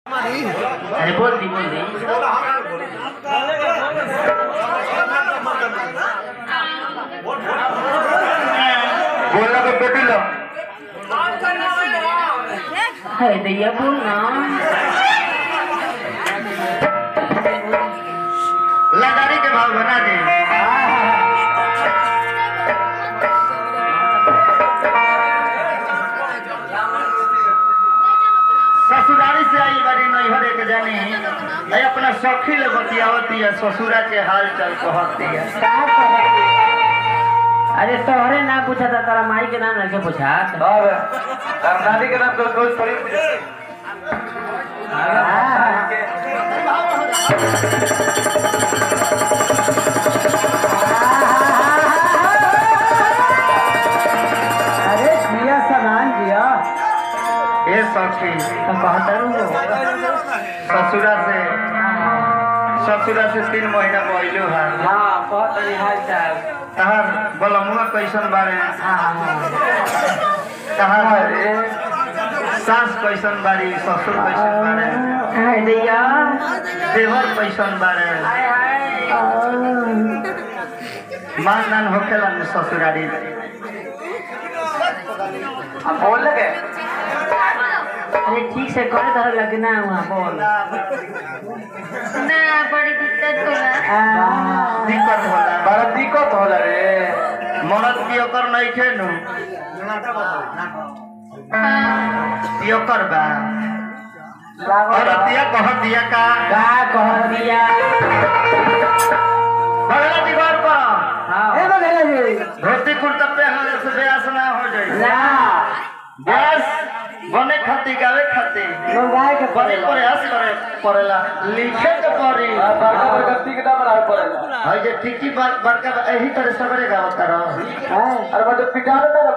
अरे बोल दी बोलना तो बेटी लो है दैया बोलना लदारी के भाव बना दे ससुरारी से आई बड़ी नैहर के जानी अरे अपना सखी ले बतियावती है ससुरा के हाल चाल कहती है। अरे तोहरे नाम पूछा था तारा माई के नाम नहीं पूछा नानी के नाम तो कोई थोड़ी अरे जिया समान जिया ये सखी ससुरा से 3 महीना पहलू है। हाँ बहुत हाल चाल तहार बलमुआ कैसन बारे तहार सास कैसन बारी ससुर कैसन बारे दैया देवर कैसन बारे मान नान होखेला में ससुरारी अब बोल लगे अरे ठीक से करे धर लगना वहाँ बोल ना बड़ी दिक्कत होला दिक्कत होला बड़ा दिक्कत होला रे मरद की ओकर नहीं खेनु योकर बा और दिया कह दिया का कह दिया बगला दीवार पर हाँ धोती कुर्ता पहनने से ब्यास ना हो जाए ना बस बने खाती गावे खाती गाय के बड़े प्रयास करे पड़ेला लिखे के पड़ी बड़का बड़का टिक ना बना पड़ेला है जे ठीक बड़का यही तरह सबरे गावता रहो अरे मतलब पिटारे ना